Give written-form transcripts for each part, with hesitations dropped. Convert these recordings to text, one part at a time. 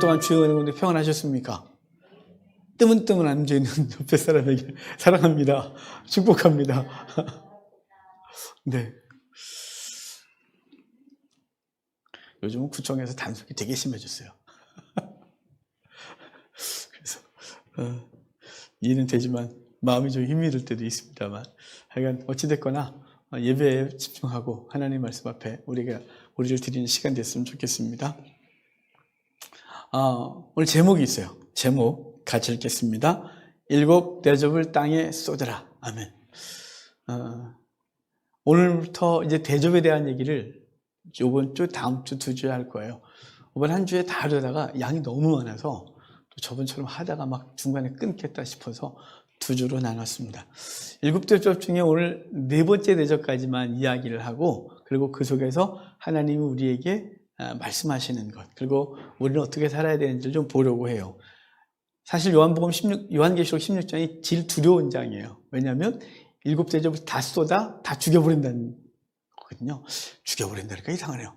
동안 주의 은혜 가운데 평안하셨습니까? 뜨문뜨문 앉아있는 옆에 사람에게 사랑합니다. 축복합니다. 네. 요즘은 구청에서 단속이 되게 심해졌어요. 그래서 이해는 되지만 마음이 좀 힘이 들 때도 있습니다만 하여간 어찌됐거나 예배에 집중하고 하나님 말씀 앞에 우리를 드리는 시간 됐으면 좋겠습니다. 오늘 제목이 있어요. 제목 같이 읽겠습니다. 7 대접을 땅에 쏟으라. 아멘. 오늘부터 이제 대접에 대한 얘기를 이번 주, 다음 주 2주에 할 거예요. 이번 한 주에 다 하려다가 양이 너무 많아서 또 저번처럼 하다가 막 중간에 끊겠다 싶어서 2주로 나눴습니다. 7 대접 중에 오늘 4번째 대접까지만 이야기를 하고, 그리고 그 속에서 하나님이 우리에게 말씀하시는 것, 그리고 우리는 어떻게 살아야 되는지를 좀 보려고 해요. 사실 요한계시록 16장이 제일 두려운 장이에요. 왜냐하면 7 대접을 다 쏟아 다 죽여버린다는 거거든요. 죽여버린다니까 이상하네요.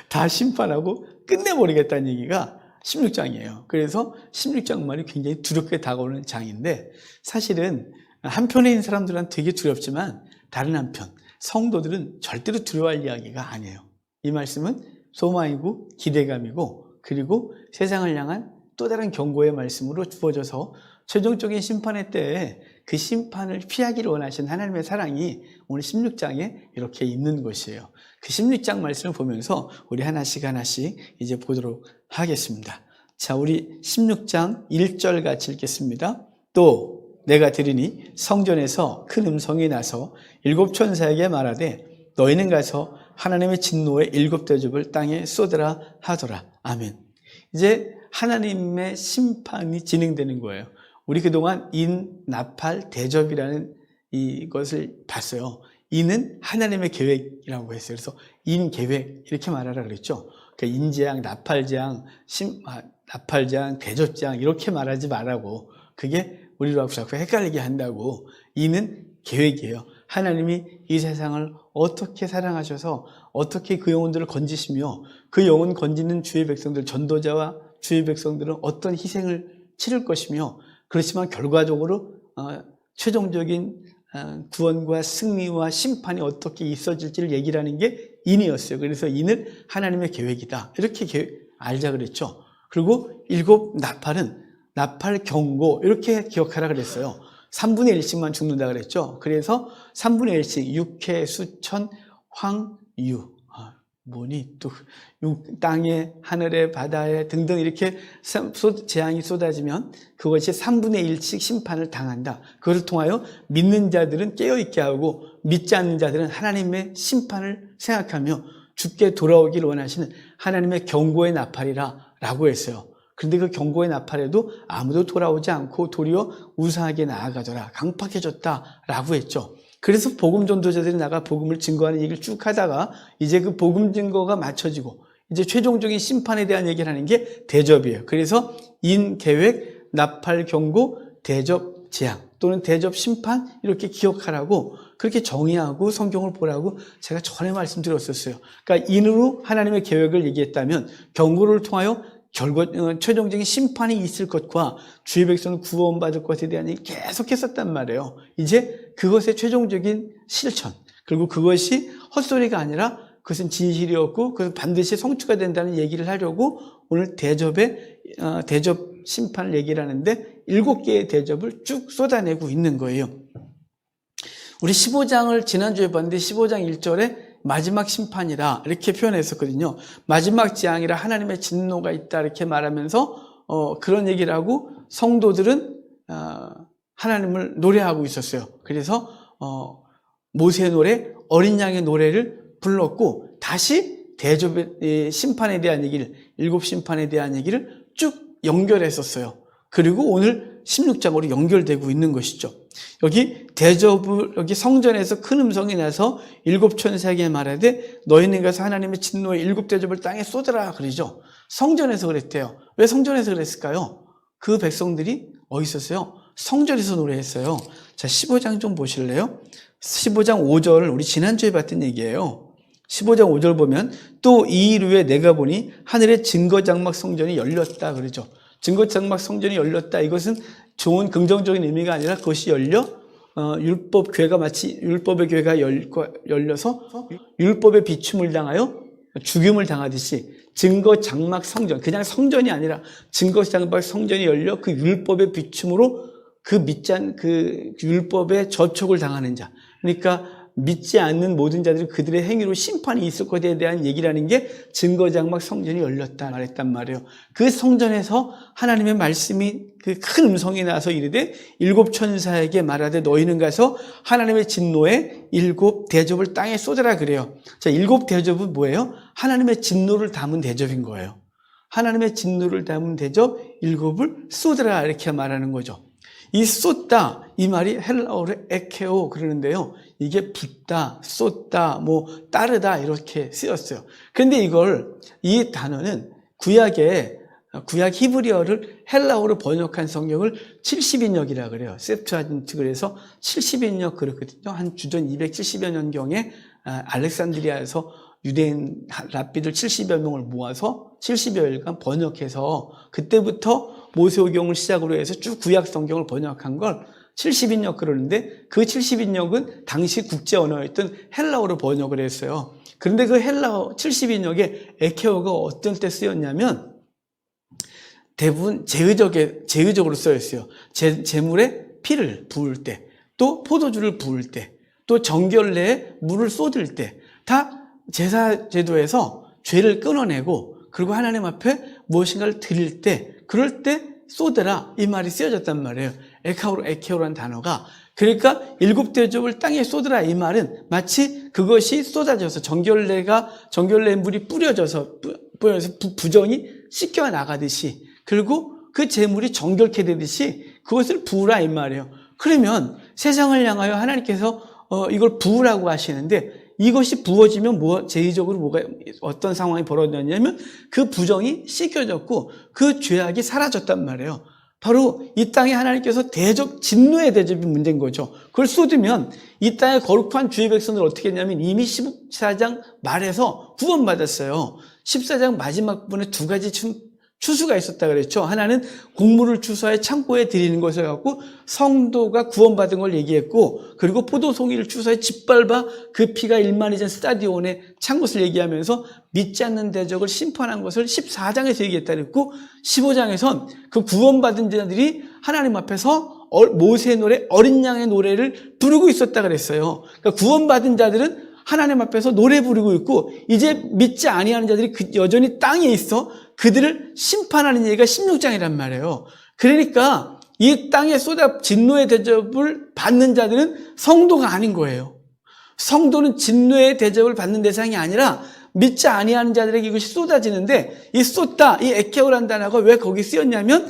다 심판하고 끝내버리겠다는 얘기가 16장이에요. 그래서 16장 말이 굉장히 두렵게 다가오는 장인데, 사실은 한편에 있는 사람들은 되게 두렵지만 다른 한편 성도들은 절대로 두려워할 이야기가 아니에요. 이 말씀은 소망이고 기대감이고, 그리고 세상을 향한 또 다른 경고의 말씀으로 주어져서 최종적인 심판의 때에 그 심판을 피하기를 원하신 하나님의 사랑이 오늘 16장에 이렇게 있는 것이에요. 그 16장 말씀을 보면서 우리 하나씩 이제 보도록 하겠습니다. 자, 우리 16장 1절 같이 읽겠습니다. 또 내가 들으니 성전에서 큰 음성이 나서 7 천사에게 말하되 너희는 가서 하나님의 진노의 7 대접을 땅에 쏟으라 하더라. 아멘. 이제 하나님의 심판이 진행되는 거예요. 우리 그동안 인, 나팔, 대접이라는 이것을 봤어요. 인은 하나님의 계획이라고 했어요. 그래서 인 계획 이렇게 말하라 그랬죠. 그러니까 인재앙, 나팔재앙, 대접재앙 이렇게 말하지 말라고. 그게 우리로 자꾸 헷갈리게 한다고. 인은 계획이에요. 하나님이 이 세상을 어떻게 사랑하셔서 어떻게 그 영혼들을 건지시며, 그 영혼 건지는 주의 백성들, 전도자와 주의 백성들은 어떤 희생을 치를 것이며, 그렇지만 결과적으로 최종적인 구원과 승리와 심판이 어떻게 있어질지를 얘기를 하는 게 인이었어요. 그래서 인은 하나님의 계획이다, 이렇게 알자 그랬죠. 그리고 7 나팔은 나팔 경고 이렇게 기억하라 그랬어요. 3분의 1씩만 죽는다 그랬죠. 그래서 3분의 1씩 육해, 수천, 황유, 뭐니 또 땅에, 하늘에, 바다에 등등 이렇게 재앙이 쏟아지면 그것이 3분의 1씩 심판을 당한다. 그것을 통하여 믿는 자들은 깨어있게 하고, 믿지 않는 자들은 하나님의 심판을 생각하며 죽게 돌아오길 원하시는 하나님의 경고의 나팔이라 라고 했어요. 그런데 그 경고의 나팔에도 아무도 돌아오지 않고 도리어 우상하게 나아가더라, 강팍해졌다 라고 했죠. 그래서 복음 전도자들이 나가 복음을 증거하는 얘기를 쭉 하다가 이제 그 복음 증거가 맞춰지고 이제 최종적인 심판에 대한 얘기를 하는 게 대접이에요. 그래서 인, 계획, 나팔, 경고, 대접, 재앙 또는 대접, 심판 이렇게 기억하라고 그렇게 정의하고 성경을 보라고 제가 전에 말씀드렸었어요. 그러니까 인으로 하나님의 계획을 얘기했다면 경고를 통하여 최종적인 심판이 있을 것과 주의 백성을 구원받을 것에 대한 얘기 계속 했었단 말이에요. 이제 그것의 최종적인 실천, 그리고 그것이 헛소리가 아니라 그것은 진실이었고 그것은 반드시 성취가 된다는 얘기를 하려고 오늘 대접 심판을 얘기를 하는데 7개의 대접을 쭉 쏟아내고 있는 거예요. 우리 15장을 지난주에 봤는데 15장 1절에 마지막 심판이라 이렇게 표현했었거든요. 마지막 재앙이라 하나님의 진노가 있다 이렇게 말하면서 그런 얘기를 하고 성도들은 하나님을 노래하고 있었어요. 그래서 모세의 노래, 어린 양의 노래를 불렀고 다시 대접의 심판에 대한 얘기를, 7 심판에 대한 얘기를 쭉 연결했었어요. 그리고 오늘 16장으로 연결되고 있는 것이죠. 여기 여기 성전에서 큰 음성이 나서 7 천사에게 말하되 너희는 가서 하나님의 진노의 7 대접을 땅에 쏟으라 그러죠. 성전에서 그랬대요. 왜 성전에서 그랬을까요? 그 백성들이 어디 있었어요? 성전에서 노래했어요. 자, 15장 좀 보실래요? 15장 5절 우리 지난주에 봤던 얘기예요. 15장 5절 보면 또 이 일 후에 내가 보니 하늘의 증거장막 성전이 열렸다 그러죠. 증거장막 성전이 열렸다. 이것은 좋은 긍정적인 의미가 아니라 그것이 열려 율법 교회가 마치 율법의 교회가 열려서 율법의 비춤을 당하여 죽임을 당하듯이 증거장막 성전, 그냥 성전이 아니라 증거장막 성전이 열려 그 율법의 비춤으로 그 율법의 저촉을 당하는 자. 그러니까 믿지 않는 모든 자들이 그들의 행위로 심판이 있을 것에 대한 얘기라는 게 증거장막 성전이 열렸다 말했단 말이에요. 그 성전에서 하나님의 말씀이 그 큰 음성이 나서 이르되 일곱 천사에게 말하되 너희는 가서 하나님의 진노의 일곱 대접을 땅에 쏟아라 그래요. 자, 일곱 대접은 뭐예요? 하나님의 진노를 담은 대접인 거예요. 하나님의 진노를 담은 대접 일곱을 쏟아라 이렇게 말하는 거죠. 이 쏟다, 이 말이 헬라어로 에케오 그러는데요. 이게 붓다, 쏟다, 따르다 이렇게 쓰였어요. 그런데 이 단어는 구약 히브리어를 헬라어로 번역한 성경을 70인역이라 그래요. 셉투아진트 그래서 70인역 그렇거든요. 한 주전 270여 년경에 알렉산드리아에서 유대인 랍비들 70여 명을 모아서 70여일간 번역해서 그때부터 모세오경을 시작으로 해서 쭉 구약 성경을 번역한 걸 70인역 그러는데 그 70인역은 당시 국제 언어였던 헬라어로 번역을 했어요. 그런데 그 헬라어 70인역에 에케오가 어떤 때 쓰였냐면 대부분 제의적으로 쓰였어요. 제물에 피를 부을 때, 또 포도주를 부을 때, 또 정결례에 물을 쏟을 때, 다 제사 제도에서 죄를 끊어내고 그리고 하나님 앞에 무엇인가를 드릴 때, 그럴 때 쏟으라 이 말이 쓰여졌단 말이에요. 에케오라는 단어가. 그러니까 일곱 대접을 땅에 쏟으라 이 말은 마치 그것이 쏟아져서 정결례 물이 뿌려져서 부정이 씻겨 나가듯이, 그리고 그 제물이 정결케 되듯이 그것을 부으라 이 말이에요. 그러면 세상을 향하여 하나님께서 이걸 부으라고 하시는데 이것이 부어지면 제의적으로 어떤 상황이 벌어졌냐면 그 부정이 씻겨졌고 그 죄악이 사라졌단 말이에요. 바로 이 땅에 하나님께서 진노의 대접이 문제인 거죠. 그걸 쏟으면 이 땅에 거룩한 주의 백성들 어떻게 했냐면 이미 14장 말에서 구원받았어요. 14장 마지막 부분에 두 가지 추수가 있었다 그랬죠. 하나는 곡물을 추수하여 창고에 드리는 것을 갖고 성도가 구원받은 걸 얘기했고, 그리고 포도송이를 추수하여 짓밟아 그 피가 1만이전 스타디온에 찬 것을 얘기하면서 믿지 않는 대적을 심판한 것을 14장에서 얘기했다 그랬고, 15장에선 그 구원받은 자들이 하나님 앞에서 모세의 노래, 어린 양의 노래를 부르고 있었다 그랬어요. 그러니까 구원받은 자들은 하나님 앞에서 노래 부르고 있고, 이제 믿지 아니하는 자들이 여전히 땅에 있어 그들을 심판하는 얘기가 16장이란 말이에요. 그러니까 이 땅에 진노의 대접을 받는 자들은 성도가 아닌 거예요. 성도는 진노의 대접을 받는 대상이 아니라 믿지 아니하는 자들에게 이것이 쏟아지는데, 이 쏟다, 이 에케오라는 단어가 왜 거기 쓰였냐면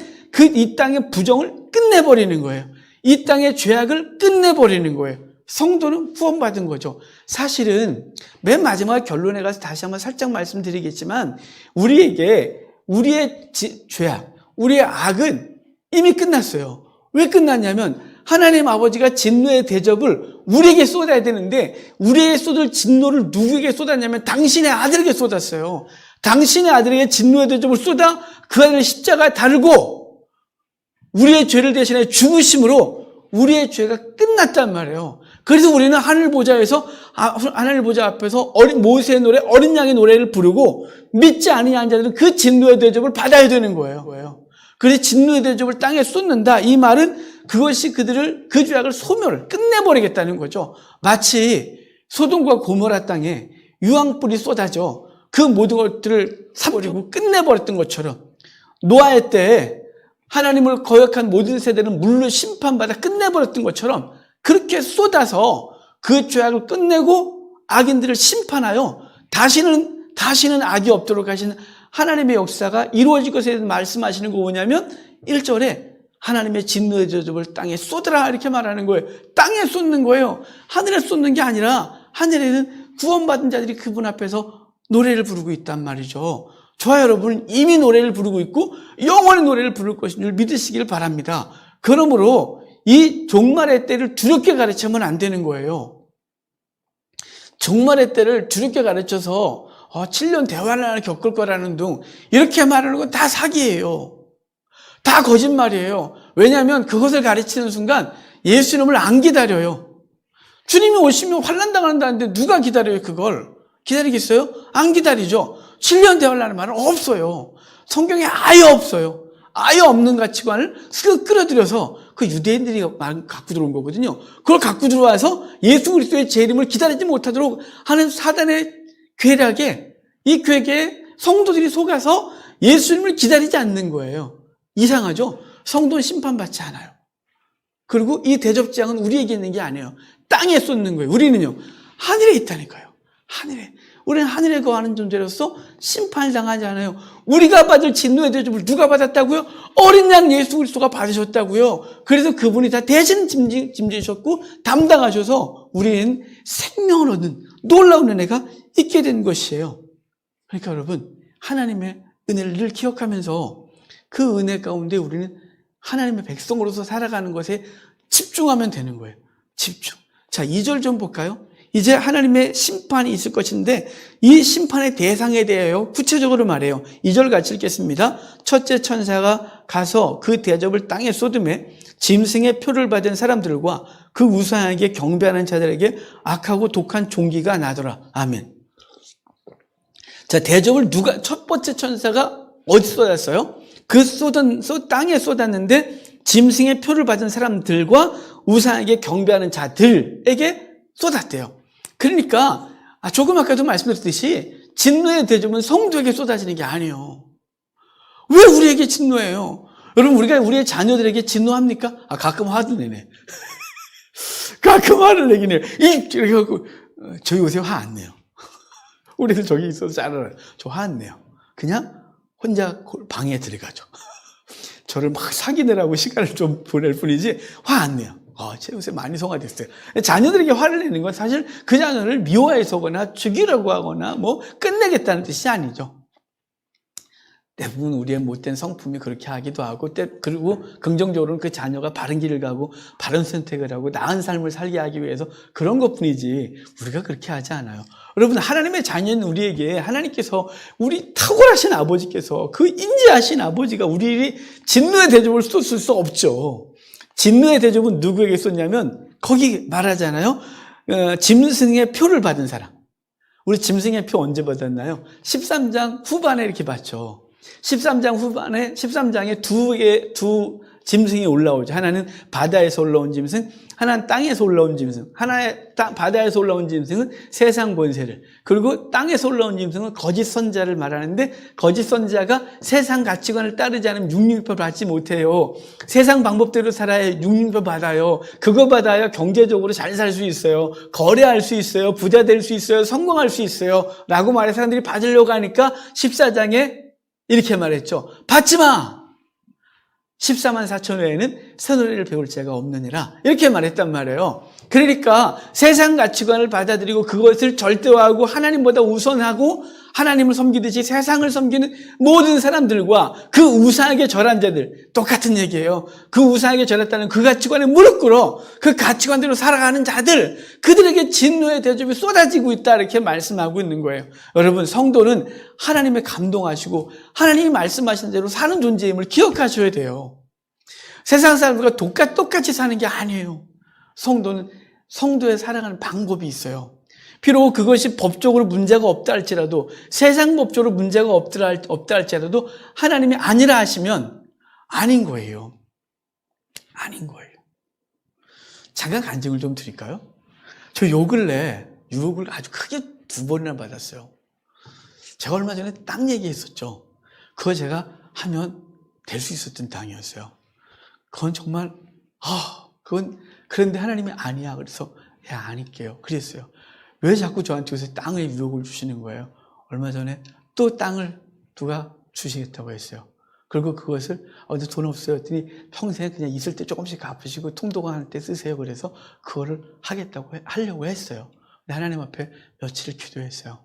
이 땅의 부정을 끝내버리는 거예요. 이 땅의 죄악을 끝내버리는 거예요. 성도는 구원받은 거죠. 사실은 맨 마지막 결론에 가서 다시 한번 살짝 말씀드리겠지만 우리에게 우리의 죄악, 우리의 악은 이미 끝났어요. 왜 끝났냐면 하나님 아버지가 진노의 대접을 우리에게 쏟아야 되는데 우리에게 쏟을 진노를 누구에게 쏟았냐면 당신의 아들에게 쏟았어요. 당신의 아들에게 진노의 대접을 쏟아 그 아들을 십자가에 달고 우리의 죄를 대신해 죽으심으로 우리의 죄가 끝났단 말이에요. 그래서 우리는 하늘 보좌 앞에서 모세의 노래, 어린 양의 노래를 부르고 믿지 아니하는 자들은 그 진노의 대접을 받아야 되는 거예요. 그래서 진노의 대접을 땅에 쏟는다. 이 말은 그것이 그 죄악을 끝내버리겠다는 거죠. 마치 소돔과 고모라 땅에 유황불이 쏟아져 그 모든 것들을 사버리고 끝내버렸던 것처럼 노아의 때에 하나님을 거역한 모든 세대는 물로 심판받아 끝내버렸던 것처럼 그렇게 쏟아서 그 죄악을 끝내고 악인들을 심판하여 다시는 악이 없도록 하시는 하나님의 역사가 이루어질 것에 대해서 말씀하시는 거 뭐냐면 1절에 하나님의 진노의 대접을 땅에 쏟으라 이렇게 말하는 거예요. 땅에 쏟는 거예요. 하늘에 쏟는 게 아니라 하늘에는 구원받은 자들이 그분 앞에서 노래를 부르고 있단 말이죠. 저와 여러분은 이미 노래를 부르고 있고 영원히 노래를 부를 것인 줄 믿으시길 바랍니다. 그러므로 이 종말의 때를 두렵게 가르치면 안 되는 거예요. 종말의 때를 두렵게 가르쳐서 7년 대환란을 겪을 거라는 둥 이렇게 말하는 건 다 사기예요. 다 거짓말이에요. 왜냐하면 그것을 가르치는 순간 예수님을 안 기다려요. 주님이 오시면 환난 당한다는데 누가 기다려요 그걸? 기다리겠어요? 안 기다리죠. 7년 대환란의 말은 없어요. 성경에 아예 없어요. 아예 없는 가치관을 끌어들여서 그 유대인들이 갖고 들어온 거거든요. 그걸 갖고 들어와서 예수 그리스도의 재림을 기다리지 못하도록 하는 사단의 괴략에 이 괴계에 성도들이 속아서 예수님을 기다리지 않는 거예요. 이상하죠? 성도는 심판받지 않아요. 그리고 이 대접장은 우리에게 있는 게 아니에요. 땅에 쏟는 거예요. 우리는요, 하늘에 있다니까요. 하늘에. 우리는 하늘에 거하는 존재로서 심판을 당하지 않아요. 우리가 받을 진노의 대접을 누가 받았다고요? 어린 양 예수 그리스도가 받으셨다고요. 그래서 그분이 다 대신 짐지셨고 담당하셔서 우리는 생명을 얻는 놀라운 은혜가 있게 된 것이에요. 그러니까 여러분, 하나님의 은혜를 늘 기억하면서 그 은혜 가운데 우리는 하나님의 백성으로서 살아가는 것에 집중하면 되는 거예요. 집중. 자, 2절 좀 볼까요? 이제 하나님의 심판이 있을 것인데 이 심판의 대상에 대하여 구체적으로 말해요. 2절 같이 읽겠습니다. 첫째 천사가 가서 그 대접을 땅에 쏟음에 짐승의 표를 받은 사람들과 그 우상에게 경배하는 자들에게 악하고 독한 종기가 나더라. 아멘. 자, 대접을 첫 번째 천사가 어디 쏟았어요? 땅에 쏟았는데 짐승의 표를 받은 사람들과 우상에게 경배하는 자들에게 쏟았대요. 그러니까 조금 아까도 말씀드렸듯이 진노의 대접은 성도에게 쏟아지는 게 아니에요. 왜 우리에게 진노해요? 여러분, 우리가 우리의 자녀들에게 진노합니까? 가끔 화도 내네. 가끔 화를 내긴 해요. 이렇게 하고 저희 요새 화 안 내요. 우리들 저기 있어서 잘 알아요. 저 화 안 내요. 그냥 혼자 방에 들어가죠. 저를 막 사귀느라고 시간을 좀 보낼 뿐이지 화 안 내요. 제 요새 많이 성화됐어요. 자녀들에게 화를 내는 건 사실 그 자녀를 미워해서거나 죽이려고 하거나 끝내겠다는 뜻이 아니죠. 대부분 우리의 못된 성품이 그렇게 하기도 하고, 그리고 긍정적으로는 그 자녀가 바른 길을 가고 바른 선택을 하고 나은 삶을 살게 하기 위해서 그런 것뿐이지 우리가 그렇게 하지 않아요. 여러분, 하나님의 자녀는 우리에게 하나님께서, 우리 탁월하신 아버지께서, 그 인지하신 아버지가 우리 진노의 대접을 쏟을 수 없죠. 진노의 대접은 누구에게 쏟냐면 거기 말하잖아요. 짐승의 표를 받은 사람. 우리 짐승의 표 언제 받았나요? 13장 후반에 이렇게 받죠. 13장 후반에 13장에 두 짐승이 올라오죠. 하나는 바다에서 올라온 짐승, 하나는 땅에서 올라온 짐승. 바다에서 올라온 짐승은 세상 권세를, 그리고 땅에서 올라온 짐승은 거짓 선자를 말하는데, 거짓 선자가 세상 가치관을 따르지 않으면 육륜표 받지 못해요. 세상 방법대로 살아야 육륜표 받아요. 그거 받아야 경제적으로 잘 살 수 있어요. 거래할 수 있어요. 부자 될 수 있어요. 성공할 수 있어요. 라고 말해 사람들이 받으려고 하니까 14장에 이렇게 말했죠. 받지 마! 14만 4천 외에는 새 노래를 배울 자가 없느니라, 이렇게 말했단 말이에요. 그러니까 세상 가치관을 받아들이고 그것을 절대화하고 하나님보다 우선하고 하나님을 섬기듯이 세상을 섬기는 모든 사람들과 그 우상에게 절한 자들, 똑같은 얘기예요. 그 우상에게 절했다는 그 가치관에 무릎 꿇어 그 가치관대로 살아가는 자들, 그들에게 진노의 대접이 쏟아지고 있다, 이렇게 말씀하고 있는 거예요. 여러분, 성도는 하나님의 감동하시고 하나님이 말씀하신 대로 사는 존재임을 기억하셔야 돼요. 세상 사람들과 똑같이 사는 게 아니에요. 성도는 성도의 살아가는 방법이 있어요. 비록 그것이 법적으로 문제가 없다 할지라도, 세상 법적으로 문제가 없다 할지라도 하나님이 아니라 하시면 아닌 거예요. 아닌 거예요. 잠깐 간증을 좀 드릴까요? 저 요 근래 유혹을 아주 크게 2번이나 받았어요. 제가 얼마 전에 땅 얘기했었죠. 그거 제가 하면 될 수 있었던 땅이었어요. 그건 정말 그런데 하나님이 아니야. 그래서 아닐게요. 그랬어요. 왜 자꾸 저한테 요새 땅의 유혹을 주시는 거예요? 얼마 전에 또 땅을 누가 주시겠다고 했어요. 그리고 그것을 돈 없어요 했더니 평생 그냥 있을 때 조금씩 갚으시고 통도관할 때 쓰세요. 그래서 그거를 하려고 했어요. 근데 하나님 앞에 며칠을 기도했어요.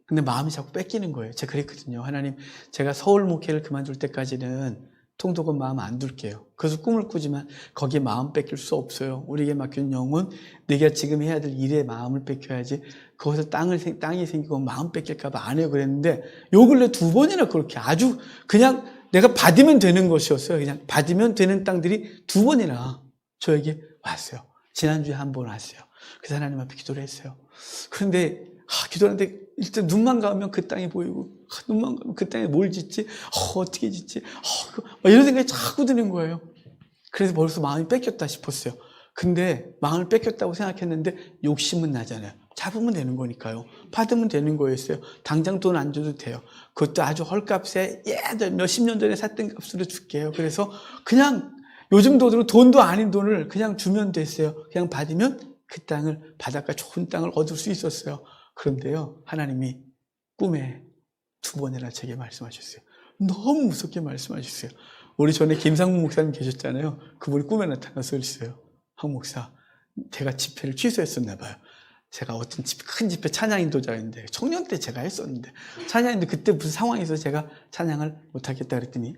근데 마음이 자꾸 뺏기는 거예요. 제가 그랬거든요. 하나님, 제가 서울 목회를 그만둘 때까지는 통독은 마음 안 둘게요. 그래서 꿈을 꾸지만 거기에 마음 뺏길 수 없어요. 우리에게 맡긴 영혼, 내가 지금 해야 될 일에 마음을 뺏겨야지 거기서 땅이 생기고 마음 뺏길까봐 안 해요 그랬는데 요 근래 2번이나 그렇게 아주 그냥 내가 받으면 되는 것이었어요. 그냥 받으면 되는 땅들이 2번이나 저에게 왔어요. 지난주에 1번 왔어요. 그래서 하나님 앞에 기도를 했어요. 그런데 기도하는데 일단 눈만 감으면 그 땅이 보이고 눈만 감으면 그 땅에 뭘 짓지? 어떻게 짓지? 이런 생각이 자꾸 드는 거예요. 그래서 벌써 마음이 뺏겼다 싶었어요. 근데 마음을 뺏겼다고 생각했는데 욕심은 나잖아요. 잡으면 되는 거니까요. 받으면 되는 거였어요. 당장 돈 안 줘도 돼요. 그것도 아주 헐값에 몇십 년 전에 샀던 값으로 줄게요. 그래서 그냥 요즘 돈도 아닌 돈을 그냥 주면 됐어요. 그냥 받으면 그 땅을 바닷가 좋은 땅을 얻을 수 있었어요. 그런데요, 하나님이 꿈에 2번이나 제게 말씀하셨어요. 너무 무섭게 말씀하셨어요. 우리 전에 김상문 목사님 계셨잖아요. 그분이 꿈에 나타나서 그랬어요. 한 목사, 제가 집회를 취소했었나 봐요. 제가 어떤 큰 집회 찬양 인도자였는데 청년 때 제가 했었는데 찬양인데 그때 무슨 상황에서 제가 찬양을 못하겠다 그랬더니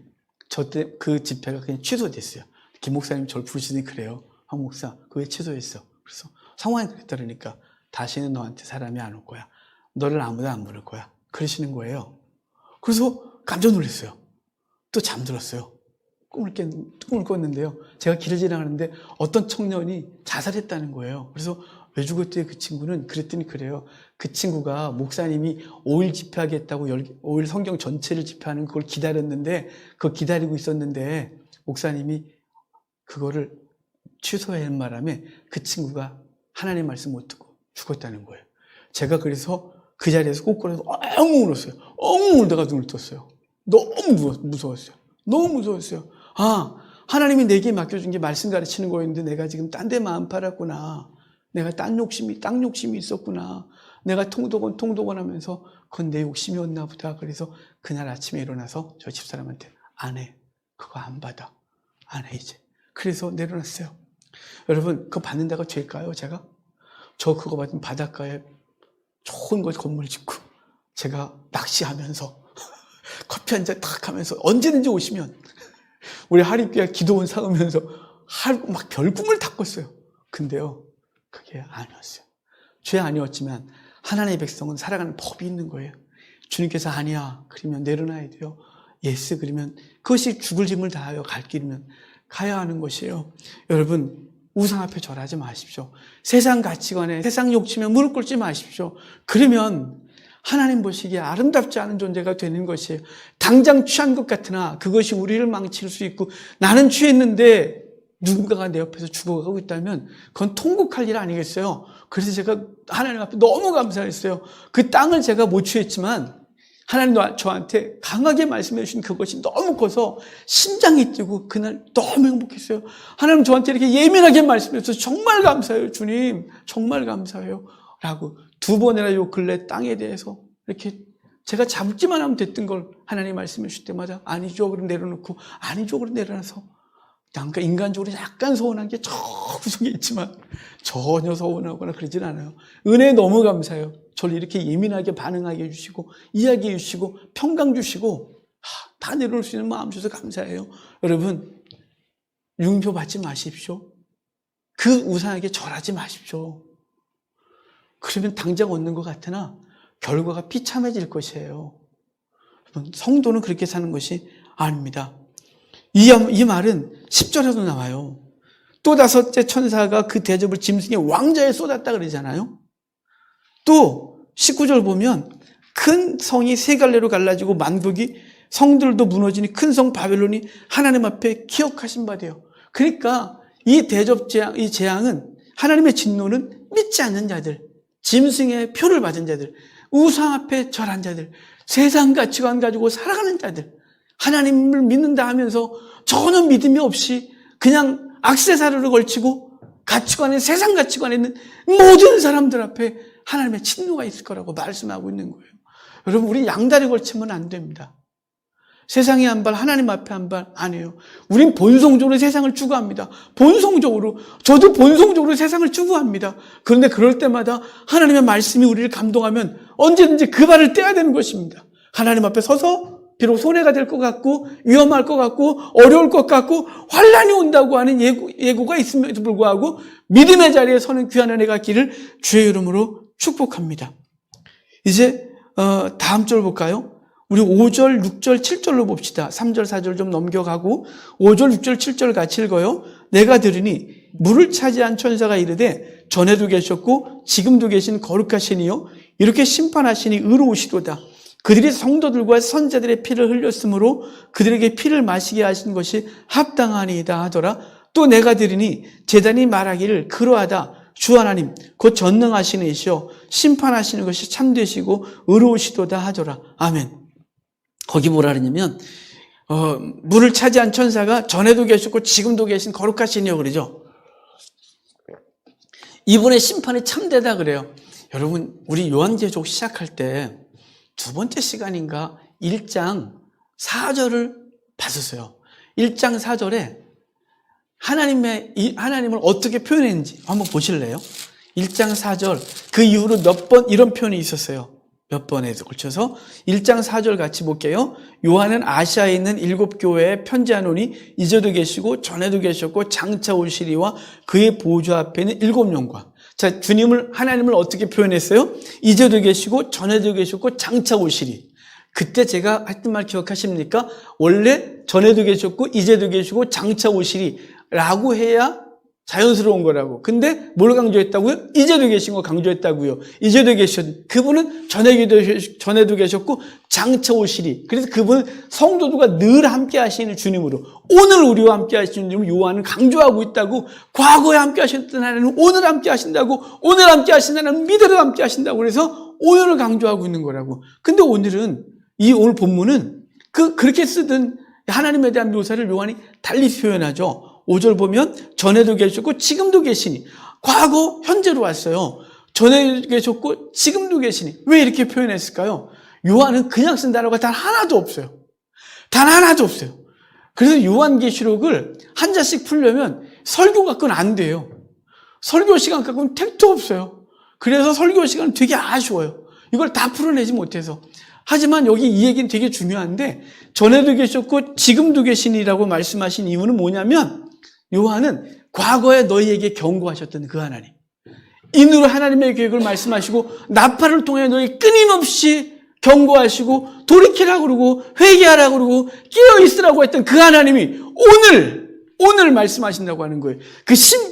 저때 그 집회가 그냥 취소됐어요. 김 목사님 저를 부르시니 그래요. 한 목사, 그거 왜 취소했어? 그래서 상황이 그랬다 그러니까 다시는 너한테 사람이 안 올 거야. 너를 아무도 안 부를 거야. 그러시는 거예요. 그래서 깜짝 놀랐어요. 또 잠들었어요. 꿈을 꿨는데요. 제가 길을 지나가는데 어떤 청년이 자살했다는 거예요. 그래서 왜 죽었대요? 그 친구는 그랬더니 그래요. 그 친구가 목사님이 5일 집회하겠다고 5일 성경 전체를 집회하는 그걸 기다렸는데 그걸 기다리고 있었는데 목사님이 그거를 취소하는 바람에 그 친구가 하나님 말씀 못 듣고 죽었다는 거예요. 제가 그래서 그 자리에서 꼬꾸라서 엉엉 울었어요. 엉엉 울다가 눈을 떴어요. 너무 무서웠어요. 너무 무서웠어요. 하나님이 내게 맡겨준 게 말씀 가르치는 거였는데 내가 지금 딴 데 마음 팔았구나. 내가 땅 욕심이 있었구나. 내가 통도건 하면서 그건 내 욕심이었나 보다. 그래서 그날 아침에 일어나서 저 집사람한테 안 해. 그거 안 받아. 안 해, 이제. 그래서 내려놨어요. 여러분, 그거 받는다고 될까요, 제가? 저 그거 받으면 바닷가에 좋은 거 건물 짓고 제가 낚시하면서 커피 한 잔 탁 하면서 언제든지 오시면 우리 하립교회 기도원 사으면서 막 별꿈을 다 꿨어요. 근데요, 그게 아니었어요. 죄 아니었지만 하나님의 백성은 살아가는 법이 있는 거예요. 주님께서 아니야 그러면 내려놔야 돼요. 예스 그러면 그것이 죽을 짐을 다하여 갈 길이면 가야 하는 것이에요. 여러분, 우상 앞에 절하지 마십시오. 세상 가치관에 세상 욕심에 무릎 꿇지 마십시오. 그러면 하나님 보시기에 아름답지 않은 존재가 되는 것이에요. 당장 취한 것 같으나 그것이 우리를 망칠 수 있고 나는 취했는데 누군가가 내 옆에서 죽어가고 있다면 그건 통곡할 일 아니겠어요? 그래서 제가 하나님 앞에 너무 감사했어요. 그 땅을 제가 못 취했지만 하나님 저한테 강하게 말씀해 주신 그것이 너무 커서 심장이 뛰고 그날 너무 행복했어요. 하나님 저한테 이렇게 예민하게 말씀해 주셔서 정말 감사해요. 주님 정말 감사해요. 라고 2번이나 요 근래 땅에 대해서 이렇게 제가 잡기만 하면 됐던 걸 하나님 말씀해 주실 때마다 아니죠. 그럼 내려놓고 아니죠. 그럼 내려놔서 그러니까 인간적으로 약간 서운한 게 저 구석에 있지만 전혀 서운하거나 그러진 않아요. 은혜에 너무 감사해요. 저를 이렇게 예민하게 반응하게 해주시고 이야기해 주시고 평강 주시고 다 내려올 수 있는 마음 주셔서 감사해요. 여러분, 융표 받지 마십시오. 그 우상에게 절하지 마십시오. 그러면 당장 얻는 것 같으나 결과가 비참해질 것이에요. 성도는 그렇게 사는 것이 아닙니다. 이 말은 10절에도 나와요. 또 5째 천사가 그 대접을 짐승의 왕자에 쏟았다 그러잖아요. 또 19절 보면 큰 성이 3갈래로 갈라지고 만국이 성들도 무너지니 큰 성 바벨론이 하나님 앞에 기억하신 바 돼요. 그러니까 이 대접 재앙, 이 재앙은 하나님의 진노는 믿지 않는 자들, 짐승의 표를 받은 자들, 우상 앞에 절한 자들, 세상 가치관 가지고 살아가는 자들, 하나님을 믿는다 하면서 전혀 믿음이 없이 그냥 액세서리를 걸치고 가치관에 세상 가치관에 있는 모든 사람들 앞에 하나님의 진노가 있을 거라고 말씀하고 있는 거예요. 여러분, 우리 양다리 걸치면 안 됩니다. 세상에 한 발, 하나님 앞에 한 발 아니에요. 우린 본성적으로 세상을 추구합니다. 본성적으로, 저도 본성적으로 세상을 추구합니다. 그런데 그럴 때마다 하나님의 말씀이 우리를 감동하면 언제든지 그 발을 떼야 되는 것입니다. 하나님 앞에 서서 비록 손해가 될 것 같고 위험할 것 같고 어려울 것 같고 환난이 온다고 하는 예고가 있음에도 불구하고 믿음의 자리에 서는 귀한 은혜가 있기를 주의 이름으로 축복합니다. 이제 다음 절 볼까요? 우리 5절, 6절, 7절로 봅시다. 3절, 4절 좀 넘겨가고 5절, 6절, 7절 같이 읽어요. 내가 들으니 물을 차지한 천사가 이르되 전에도 계셨고 지금도 계신 거룩하시니요 이렇게 심판하시니 의로우시도다. 그들이 성도들과 선자들의 피를 흘렸으므로 그들에게 피를 마시게 하신 것이 합당하니이다 하더라. 또 내가 들으니 제단이 말하기를 그러하다. 주 하나님 곧 전능하시는 이시여 심판하시는 것이 참되시고 의로우시도다 하더라. 아멘. 거기 뭐라 그러냐면 물을 차지한 천사가 전에도 계셨고 지금도 계신 거룩하시니요 그러죠. 이분의 심판이 참되다 그래요. 여러분 우리 요한계시록 시작할 때 두 번째 시간인가 1장 4절을 봤었어요. 1장 4절에 하나님을 어떻게 표현했는지 한번 보실래요? 1장 4절 그 이후로 몇 번 이런 표현이 있었어요. 몇 번에서 걸쳐서 1장 4절 같이 볼게요. 요한은 아시아에 있는 7교회에 편지하노니 이제도 계시고 전에도 계셨고 장차 오시리와 그의 보좌 앞에 있는 7영과. 자, 하나님을 어떻게 표현했어요? 이제도 계시고 전에도 계셨고 장차 오시리. 그때 제가 했던 말 기억하십니까? 원래 전에도 계셨고 이제도 계시고 장차 오시리 라고 해야 자연스러운 거라고. 근데 뭘 강조했다고요? 이제도 계신 거 강조했다고요. 이제도 그분은 전에도 계셨고 장차 오시리. 그래서 그분은 성도들과 늘 함께 하시는 주님으로 오늘 우리와 함께 하시는 주님을 요한은 강조하고 있다고. 과거에 함께 하셨던 하나님은 오늘 함께 하신다고. 오늘 함께 하신다는 하나님은 미래로 함께 하신다고. 그래서 오늘을 강조하고 있는 거라고. 근데 오늘 본문은 그렇게 쓰던 하나님에 대한 묘사를 요한이 달리 표현하죠. 5절 보면 전에도 계셨고 지금도 계시니. 과거 현재로 왔어요. 전에도 계셨고 지금도 계시니. 왜 이렇게 표현했을까요? 요한은 그냥 쓴 단어가 단 하나도 없어요. 단 하나도 없어요. 그래서 요한계시록을 한 자씩 풀려면 설교 갖고는 안 돼요. 설교 시간 갖고는 택도 없어요. 그래서 설교 시간은 되게 아쉬워요. 이걸 다 풀어내지 못해서. 하지만 여기 이 얘기는 되게 중요한데 전에도 계셨고 지금도 계시니라고 말씀하신 이유는 뭐냐면 요한은 과거에 너희에게 경고하셨던 그 하나님, 인으로 하나님의 계획을 말씀하시고 나팔을 통해 너희 끊임없이 경고하시고 돌이키라고 그러고 회개하라고 그러고 깨어있으라고 했던 그 하나님이 오늘 말씀하신다고 하는 거예요.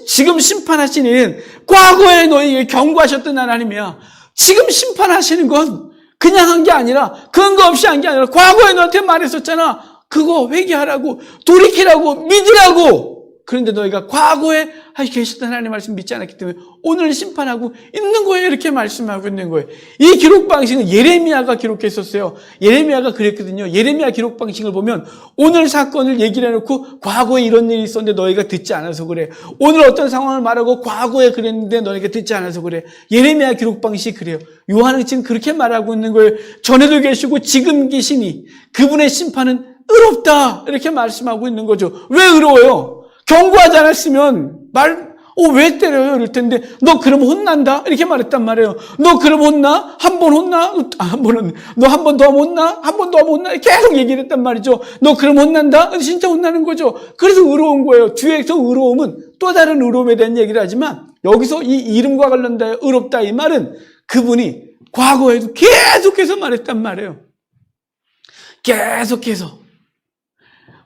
지금 심판하시는 과거에 너희에게 경고하셨던 하나님이야. 지금 심판하시는 건 그냥 한 게 아니라 근거 없이 한 게 아니라 과거에 너한테 말했었잖아. 그거 회개하라고 돌이키라고 믿으라고. 그런데 너희가 과거에 계셨던 하나님 말씀 믿지 않았기 때문에 오늘 심판하고 있는 거예요. 이렇게 말씀하고 있는 거예요. 이 기록 방식은 예레미야가 기록했었어요. 예레미야가 그랬거든요. 예레미야 기록 방식을 보면 오늘 사건을 얘기를 해놓고 과거에 이런 일이 있었는데 너희가 듣지 않아서 그래. 오늘 어떤 상황을 말하고 과거에 그랬는데 너희가 듣지 않아서 그래. 예레미야 기록 방식이 그래요. 요한은 지금 그렇게 말하고 있는 거예요. 전에도 계시고 지금 계시니 그분의 심판은 의롭다. 이렇게 말씀하고 있는 거죠. 왜 의로워요? 경고하지 않았으면 왜 때려요? 이럴 텐데, 너 그러면 혼난다? 이렇게 말했단 말이에요. 너 그러면 혼나? 한 번 혼나? 너 한 번 더 하면 혼나? 한 번 더 하면 혼나? 계속 얘기를 했단 말이죠. 너 그러면 혼난다? 진짜 혼나는 거죠. 그래서 의로운 거예요. 뒤에서 의로움은 또 다른 의로움에 대한 얘기를 하지만, 여기서 이 이름과 관련된 의롭다 이 말은 그분이 과거에도 계속해서 말했단 말이에요. 계속해서.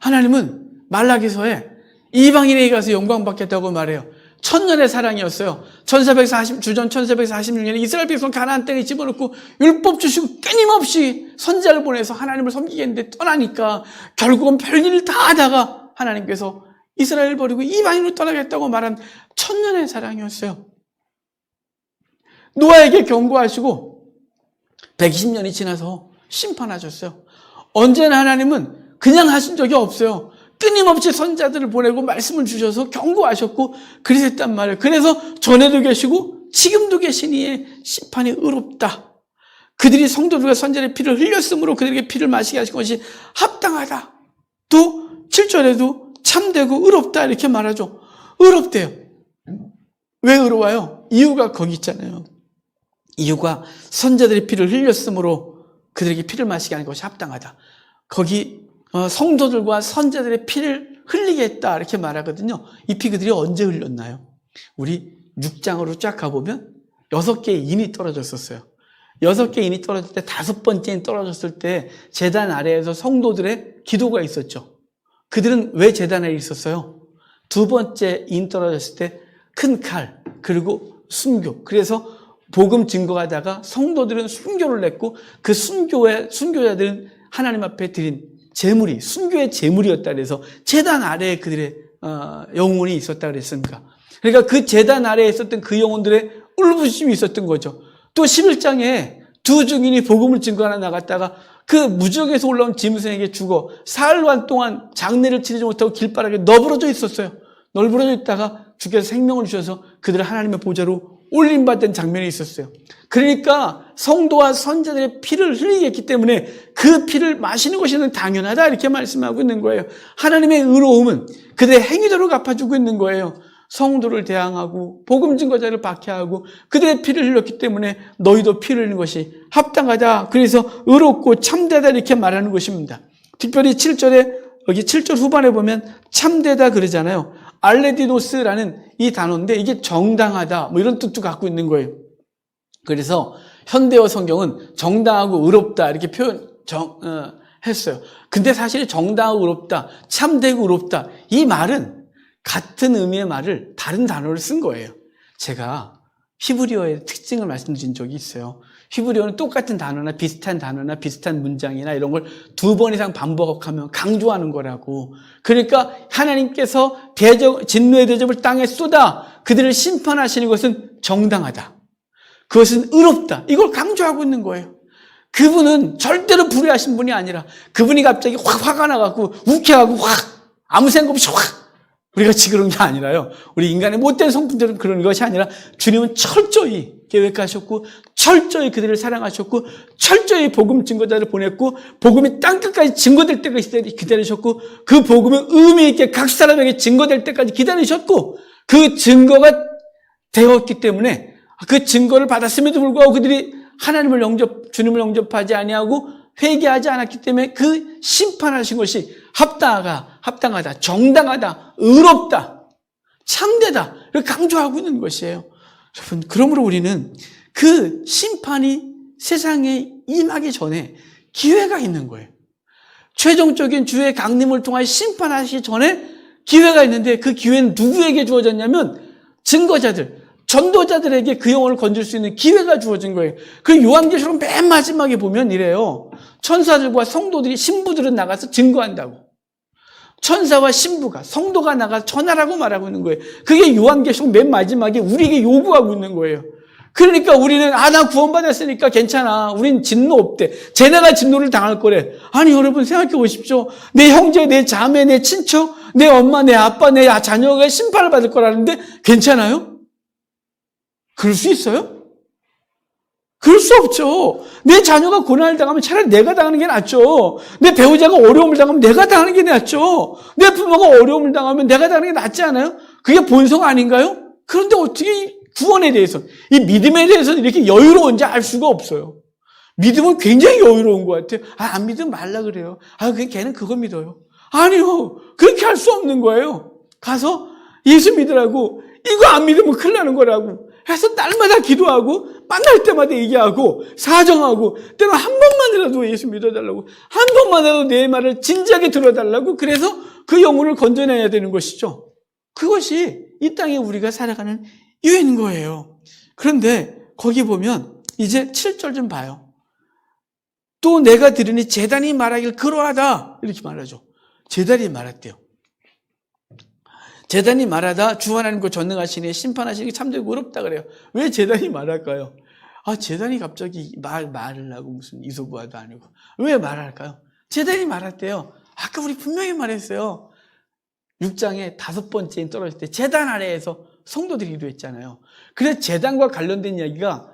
하나님은 말라기서에 이방인에게 가서 영광 받겠다고 말해요. 천년의 사랑이었어요. 주전 1446년에 이스라엘 백성 가나안 땅에 집어넣고 율법 주시고 끊임없이 선지자를 보내서 하나님을 섬기겠는데 떠나니까 결국은 별일을 다 하다가 하나님께서 이스라엘을 버리고 이방인으로 떠나겠다고 말한 천년의 사랑이었어요. 노아에게 경고하시고 120년이 지나서 심판하셨어요. 언제나 하나님은 그냥 하신 적이 없어요. 끊임없이 선자들을 보내고 말씀을 주셔서 경고하셨고 그랬단 말이에요. 그래서 전에도 계시고 지금도 계시니 심판이 의롭다. 그들이 성도들과 선자의 피를 흘렸으므로 그들에게 피를 마시게 하신 것이 합당하다. 또 7절에도 참되고 의롭다 이렇게 말하죠. 의롭대요. 왜 의로워요? 이유가 거기 있잖아요. 이유가 선자들의 피를 흘렸으므로 그들에게 피를 마시게 하는 것이 합당하다. 거기 성도들과 선자들의 피를 흘리게 했다 이렇게 말하거든요. 이 피 그들이 언제 흘렸나요? 우리 6장으로 쫙 가보면 6개의 인이 떨어졌었어요. 6개의 인이 떨어질 때 5번째 인 떨어졌을 때 제단 아래에서 성도들의 기도가 있었죠. 그들은 왜 제단 아래에 있었어요? 2번째 인 떨어졌을 때 큰 칼, 그리고 순교. 그래서 복음 증거하다가 성도들은 순교를 냈고 그 순교자들은 하나님 앞에 드린 제물이 순교의 제물이었다 그래서 제단 아래에 그들의 영혼이 있었다 그랬습니까? 그러니까 그 제단 아래에 있었던 그 영혼들의 울부심이 있었던 거죠. 또 11장에 두 증인이 복음을 증거하러 나갔다가 그 무지역에서 올라온 짐승에게 죽어 사흘반 동안 장례를 치르지 못하고 길바닥에 너부러져 있었어요. 널브러져 있다가 주께서 생명을 주셔서 그들을 하나님의 보좌로 올림받은 장면이 있었어요. 그러니까 성도와 선자들의 피를 흘리게 했기 때문에 그 피를 마시는 것이 당연하다 이렇게 말씀하고 있는 거예요. 하나님의 의로움은 그들의 행위대로 갚아주고 있는 거예요. 성도를 대항하고 복음 증거자를 박해하고 그들의 피를 흘렸기 때문에 너희도 피를 흘리는 것이 합당하다. 그래서 의롭고 참되다 이렇게 말하는 것입니다. 특별히 7절에 여기 7절 후반에 보면 참되다 그러잖아요. 알레디노스라는 이 단어인데 이게 정당하다 뭐 이런 뜻도 갖고 있는 거예요. 그래서 현대어 성경은 정당하고 의롭다 이렇게 했어요. 근데 사실 정당하고 의롭다, 참되고 의롭다 이 말은 같은 의미의 말을 다른 단어를 쓴 거예요. 제가 히브리어의 특징을 말씀드린 적이 있어요. 히브리어는 똑같은 단어나 비슷한 문장이나 이런 걸 2번 이상 반복하면 강조하는 거라고. 그러니까 하나님께서 진노의 대접을 땅에 쏟아 그들을 심판하시는 것은 정당하다. 그것은 의롭다. 이걸 강조하고 있는 거예요. 그분은 절대로 불의하신 분이 아니라 그분이 갑자기 확 화가 나갖고 욱해갖고 확 아무 생각 없이 확 우리가 지금 그런 게 아니라요. 우리 인간의 못된 성품들은 그런 것이 아니라 주님은 철저히 계획하셨고 철저히 그들을 사랑하셨고 철저히 복음 증거자를 보냈고 복음이 땅끝까지 증거될 때까지 기다리셨고 그 복음은 의미 있게 각 사람에게 증거될 때까지 기다리셨고 그 증거가 되었기 때문에 그 증거를 받았음에도 불구하고 그들이 주님을 영접하지 아니하고 회개하지 않았기 때문에 그 심판하신 것이 합당하다, 정당하다, 의롭다, 참되다 이렇게 강조하고 있는 것이에요. 여러분, 그러므로 우리는 그 심판이 세상에 임하기 전에 기회가 있는 거예요. 최종적인 주의 강림을 통해 심판하시기 전에 기회가 있는데 그 기회는 누구에게 주어졌냐면 증거자들, 전도자들에게 그 영혼을 건질 수 있는 기회가 주어진 거예요. 그 요한계시록 맨 마지막에 보면 이래요. 천사들과 성도들이 신부들은 나가서 증거한다고. 천사와 신부가 성도가 나가서 전하라고 말하고 있는 거예요. 그게 요한계시록 맨 마지막에 우리에게 요구하고 있는 거예요. 그러니까 우리는 나 구원받았으니까 괜찮아. 우린 진노 없대. 쟤네가 진노를 당할 거래. 아니 여러분 생각해 보십시오. 내 형제, 내 자매, 내 친척, 내 엄마, 내 아빠, 내 자녀가 심판을 받을 거라는데 괜찮아요? 그럴 수 있어요? 그럴 수 없죠. 내 자녀가 고난을 당하면 차라리 내가 당하는 게 낫죠. 내 배우자가 어려움을 당하면 내가 당하는 게 낫죠. 내 부모가 어려움을 당하면 내가 당하는 게 낫지 않아요? 그게 본성 아닌가요? 그런데 어떻게 구원에 대해서, 이 믿음에 대해서는 이렇게 여유로운지 알 수가 없어요. 믿음은 굉장히 여유로운 것 같아요. 안 믿으면 말라 그래요. 걔는 그거 믿어요. 아니요. 그렇게 할 수 없는 거예요. 가서 예수 믿으라고, 이거 안 믿으면 큰일 나는 거라고 해서 날마다 기도하고 만날 때마다 얘기하고 사정하고 때로 한 번만이라도 예수 믿어달라고 한 번만이라도 내 말을 진지하게 들어달라고 그래서 그 영혼을 건져내야 되는 것이죠. 그것이 이 땅에 우리가 살아가는 이유인 거예요. 그런데 거기 보면 이제 7절 좀 봐요. 또 내가 들으니 제단이 말하길 그러하다 이렇게 말하죠. 제단이 말했대요. 제단이 말하다 주 하나님과 전능하시니 심판하시니 참되고 어렵다 그래요. 왜 제단이 말할까요? 제단이 갑자기 말을 하고 무슨 이소부화도 아니고 왜 말할까요? 제단이 말했대요. 아까 우리 분명히 말했어요. 6장에 5번째인 떨어질 때 제단 아래에서 성도들이 기도했잖아요. 그래서 제단과 관련된 이야기가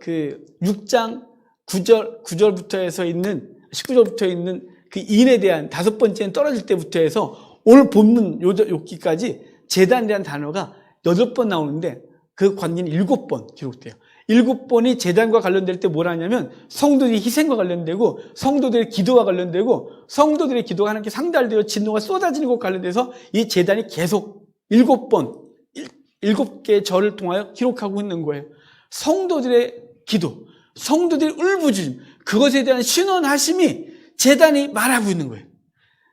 그 6장 9절부터 해서 있는 19절부터 있는 그 인에 대한 5번째인 떨어질 때부터 해서 오늘 본문 여기까지 제단이라는 단어가 8번 나오는데 그 관계는 7번 기록돼요. 7번이 제단과 관련될 때 뭘 하냐면 성도들의 희생과 관련되고 성도들의 기도와 관련되고 성도들의 기도가 하나님께 상달되어 진노가 쏟아지는 것과 관련돼서 이 제단이 계속 7개의 절을 통하여 기록하고 있는 거예요. 성도들의 기도, 성도들의 울부짖음, 그것에 대한 신원하심이 제단이 말하고 있는 거예요.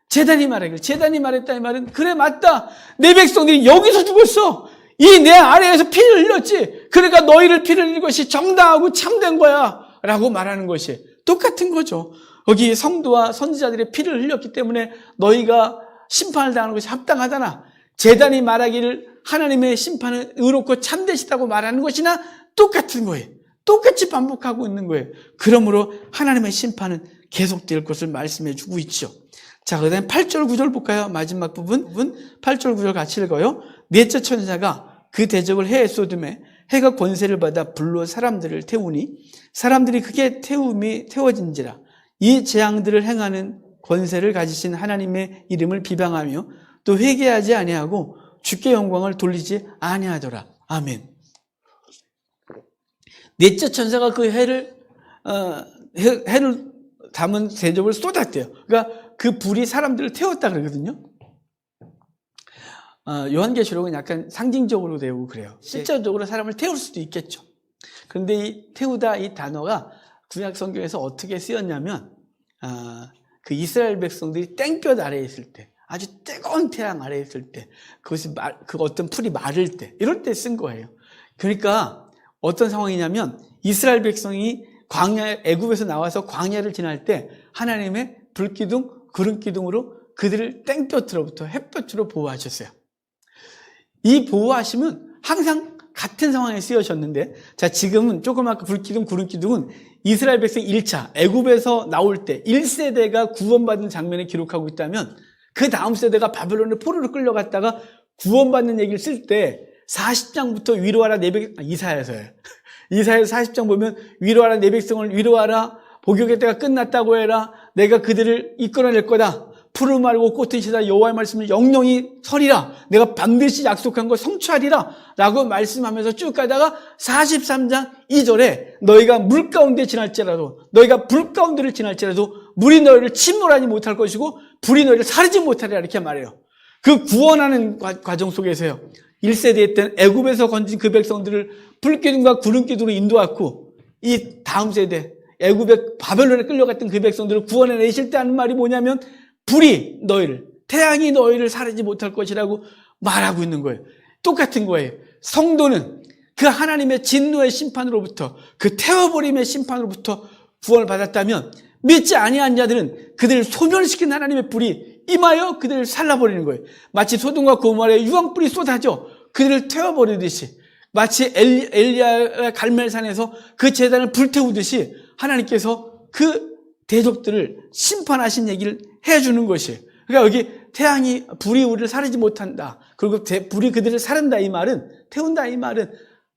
제단이 말했다. 이 말은 그래 맞다. 내 백성들이 여기서 죽었어. 이 내 아래에서 피를 흘렸지. 그러니까 너희를 피를 흘린 것이 정당하고 참된 거야 라고 말하는 것이 똑같은 거죠. 여기 성도와 선지자들의 피를 흘렸기 때문에 너희가 심판을 당하는 것이 합당하다나, 제단이 말하기를 하나님의 심판은 의롭고 참되시다고 말하는 것이나 똑같은 거예요. 똑같이 반복하고 있는 거예요. 그러므로 하나님의 심판은 계속될 것을 말씀해 주고 있죠. 자, 그 다음에 8절 9절 볼까요? 마지막 부분 8절 9절 같이 읽어요. 넷째 천사가 그 대적을 해에 쏟음에 해가 권세를 받아 불로 사람들을 태우니 사람들이 크게 태워진지라. 이 재앙들을 행하는 권세를 가지신 하나님의 이름을 비방하며 또 회개하지 아니하고 주께 영광을 돌리지 아니하더라. 아멘. 넷째 천사가 그 해를 담은 대접을 쏟았대요. 그러니까 그 불이 사람들을 태웠다 그러거든요. 요한계시록은 약간 상징적으로 되고 그래요. 실제적으로 사람을 태울 수도 있겠죠. 그런데 이 태우다 이 단어가 구약 성경에서 어떻게 쓰였냐면, 그 이스라엘 백성들이 땡볕 아래에 있을 때, 아주 뜨거운 태양 아래에 있을 때, 그것이 그 어떤 풀이 마를 때, 이럴 때 쓴 거예요. 그러니까 어떤 상황이냐면, 이스라엘 백성이 애굽에서 나와서 광야를 지날 때 하나님의 불기둥, 구름기둥으로 그들을 땡볕으로부터 햇볕으로 보호하셨어요. 이 보호하심은 항상 같은 상황에 쓰여졌는데, 자, 지금은 조금 아까 불기둥, 구름기둥은 이스라엘 백성 1차, 애굽에서 나올 때 1세대가 구원받은 장면을 기록하고 있다면, 그 다음 세대가 바벨론의 포로로 끌려갔다가 구원받는 얘기를 쓸 때 40장부터 위로하라 내 백성, 이사야서예요. 이사야서 40장 보면 위로하라 내 백성을 위로하라, 복역의 때가 끝났다고 해라, 내가 그들을 이끌어낼 거다, 푸른 말고 꽃은 시다, 여호와의 말씀을 영영히 서리라, 내가 반드시 약속한 거 성취하리라 라고 말씀하면서 쭉 가다가 43장 2절에 너희가 물 가운데 지날지라도, 너희가 불 가운데를 지날지라도 물이 너희를 침몰하지 못할 것이고 불이 너희를 사르지 못하리라 이렇게 말해요. 그 구원하는 과정 속에서요, 1세대 때 애굽에서 건진 그 백성들을 불기둥과 구름기둥으로 인도했고, 이 다음 세대 애굽에 바벨론에 끌려갔던 그 백성들을 구원해내실 때 하는 말이 뭐냐면, 불이 너희를, 태양이 너희를 사르지 못할 것이라고 말하고 있는 거예요. 똑같은 거예요. 성도는 그 하나님의 진노의 심판으로부터, 그 태워버림의 심판으로부터 구원을 받았다면, 믿지 아니한 자들은 그들을 소멸시킨 하나님의 불이 임하여 그들을 살라버리는 거예요. 마치 소돔과 고모라에 유황불이 쏟아져 그들을 태워버리듯이, 마치 엘리야의 갈멜산에서 그 제단을 불태우듯이 하나님께서 그 대적들을 심판하신 얘기를 해주는 것이에요. 그러니까 여기 태양이, 불이 우리를 사르지 못한다, 그리고 불이 그들을 사른다, 이 말은, 태운다, 이 말은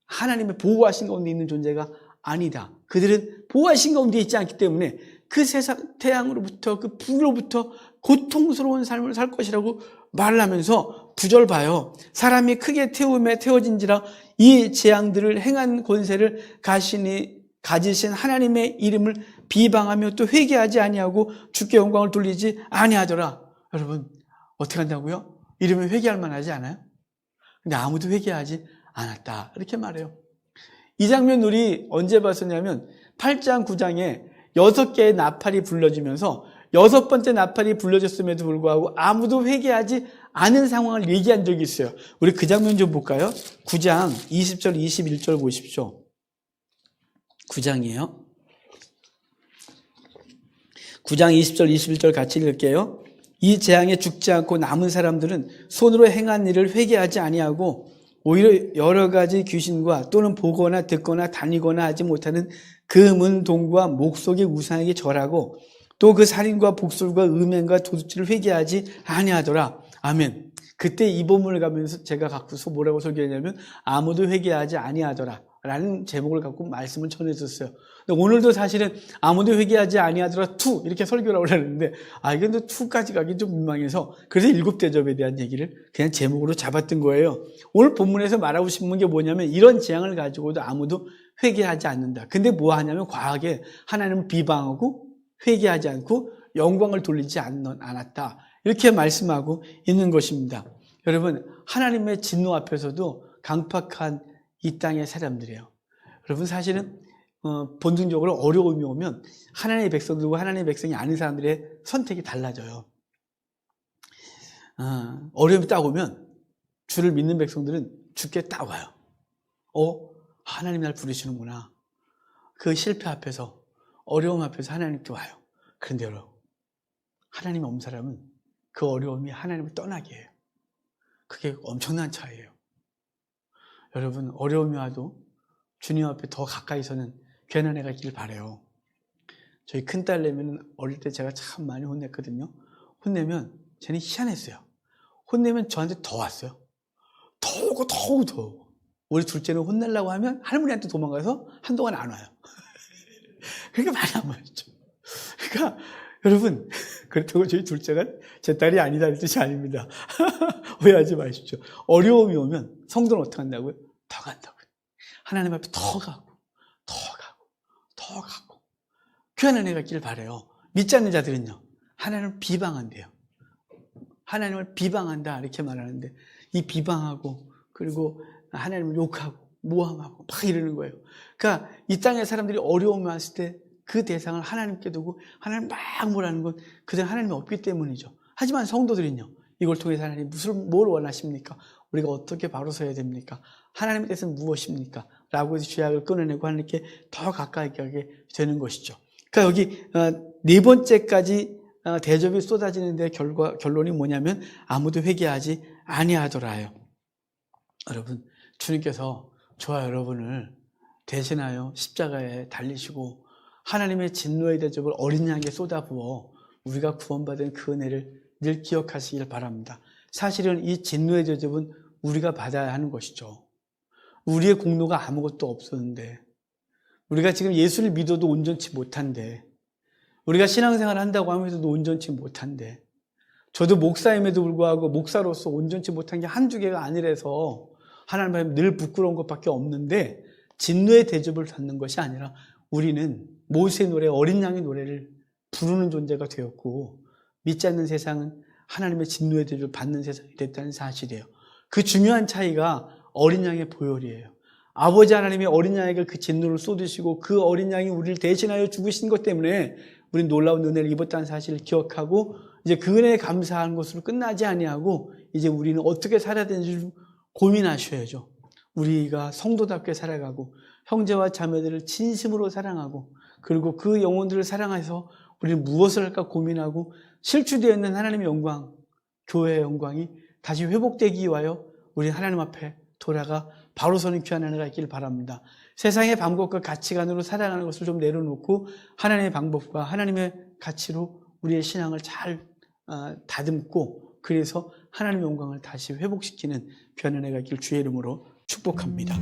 하나님의 보호하신 가운데 있는 존재가 아니다. 그들은 보호하신 가운데 있지 않기 때문에 그 세상 태양으로부터, 그 불로부터 고통스러운 삶을 살 것이라고 말을 하면서 9절 봐요. 사람이 크게 태워진지라 이 재앙들을 행한 권세를 가지신 하나님의 이름을 비방하며 또 회개하지 아니하고 주께 영광을 돌리지 아니하더라. 여러분, 어떻게 한다고요? 이러면 회개할 만하지 않아요? 근데 아무도 회개하지 않았다, 이렇게 말해요. 이 장면 우리 언제 봤었냐면 8장 9장에 6개의 나팔이 불러지면서 6번째 나팔이 불러졌음에도 불구하고 아무도 회개하지 않은 상황을 얘기한 적이 있어요. 우리 그 장면 좀 볼까요? 9장 20절 21절 보십시오. 9장이에요. 9장 20절 21절 같이 읽을게요. 이 재앙에 죽지 않고 남은 사람들은 손으로 행한 일을 회개하지 아니하고 오히려 여러 가지 귀신과 또는 보거나 듣거나 다니거나 하지 못하는 금은 동과 목속의 우상에게 절하고 또 그 살인과 복술과 음행과 도둑질을 회개하지 아니하더라. 아멘. 그때 이 본문을 가면서 제가 갖고서 뭐라고 설교했냐면 아무도 회개하지 아니하더라 라는 제목을 갖고 말씀을 전했었어요. 근데 오늘도 사실은 아무도 회개하지 아니하더라 2 이렇게 설교를 하려고 했는데, 이게 또 2까지 가기 좀 민망해서 그래서 7대접에 대한 얘기를 그냥 제목으로 잡았던 거예요. 오늘 본문에서 말하고 싶은 게 뭐냐면 이런 재앙을 가지고도 아무도 회개하지 않는다. 근데 뭐 하냐면 과하게 하나님을 비방하고 회개하지 않고 영광을 돌리지 않았다, 이렇게 말씀하고 있는 것입니다. 여러분, 하나님의 진노 앞에서도 강팍한 이 땅의 사람들이에요. 여러분 사실은 본능적으로 어려움이 오면 하나님의 백성들과 하나님의 백성이 아닌 사람들의 선택이 달라져요. 어려움이 딱 오면 주를 믿는 백성들은 주께 딱 와요. 하나님 날 부르시는구나. 그 실패 앞에서, 어려움 앞에서 하나님께 와요. 그런데 여러분, 하나님이 없는 사람은 그 어려움이 하나님을 떠나게 해요. 그게 엄청난 차이예요. 여러분, 어려움이 와도 주님 앞에 더 가까이서는 괜한 애가 있길 바라요. 저희 큰딸내미는 어릴 때 제가 참 많이 혼냈거든요. 혼내면 쟤는 희한했어요. 혼내면 저한테 더 왔어요. 더 오고 더 오고 더 오고. 우리 둘째는 혼내려고 하면 할머니한테 도망가서 한동안 안 와요. 그러니까 많이 안 와였죠. 그러니까 여러분, 그렇다고 저희 둘째가 제 딸이 아니다는 뜻이 아닙니다. 오해하지 마십시오. 어려움이 오면 성도는 어떻게 한다고요? 더 간다고요. 하나님 앞에 더 가고 더 가고 더 가고 귀한 은혜가 있기를 바라요. 믿지 않는 자들은요, 하나님을 비방한대요. 하나님을 비방한다 이렇게 말하는데, 이 비방하고 그리고 하나님을 욕하고 모함하고 막 이러는 거예요. 그러니까 이 땅의 사람들이 어려움이 왔을 때 그 대상을 하나님께 두고 하나님 막 뭐라는 건 그들은 하나님이 없기 때문이죠. 하지만 성도들은요, 이걸 통해서 하나님 뭘 원하십니까? 우리가 어떻게 바로 서야 됩니까? 하나님의 뜻은 무엇입니까? 라고 해서 죄악을 끊어내고 하나님께 더 가까이 가게 되는 것이죠. 그러니까 여기 네 번째까지 대접이 쏟아지는 데 결론이 뭐냐면 아무도 회개하지 아니하더라요. 여러분, 주님께서 저와 여러분을 대신하여 십자가에 달리시고 하나님의 진노의 대접을 어린 양에게 쏟아부어 우리가 구원받은 그 은혜를 늘 기억하시길 바랍니다. 사실은 이 진노의 대접은 우리가 받아야 하는 것이죠. 우리의 공로가 아무것도 없었는데, 우리가 지금 예수를 믿어도 온전치 못한데, 우리가 신앙생활을 한다고 하면서도 온전치 못한데, 저도 목사임에도 불구하고 목사로서 온전치 못한 게 한두 개가 아니라서 하나님 앞에 늘 부끄러운 것밖에 없는데, 진노의 대접을 받는 것이 아니라 우리는 모세의 노래, 어린 양의 노래를 부르는 존재가 되었고, 믿지 않는 세상은 하나님의 진노의 대접을 받는 세상이 됐다는 사실이에요. 그 중요한 차이가 어린 양의 보혈이에요. 아버지 하나님이 어린 양에게 그 진노를 쏟으시고 그 어린 양이 우리를 대신하여 죽으신 것 때문에 우리는 놀라운 은혜를 입었다는 사실을 기억하고, 이제 그 은혜에 감사하는 것으로 끝나지 아니하고 이제 우리는 어떻게 살아야 되는지 고민하셔야죠. 우리가 성도답게 살아가고 형제와 자매들을 진심으로 사랑하고, 그리고 그 영혼들을 사랑해서 우리는 무엇을 할까 고민하고, 실추되어 있는 하나님의 영광, 교회의 영광이 다시 회복되기 위하여 우리 하나님 앞에 돌아가 바로 서는 귀한 은혜가 있기를 바랍니다. 세상의 방법과 가치관으로 살아가는 것을 좀 내려놓고 하나님의 방법과 하나님의 가치로 우리의 신앙을 잘 다듬고, 그래서 하나님의 영광을 다시 회복시키는 귀한 은혜가 있기를 주의 이름으로 축복합니다.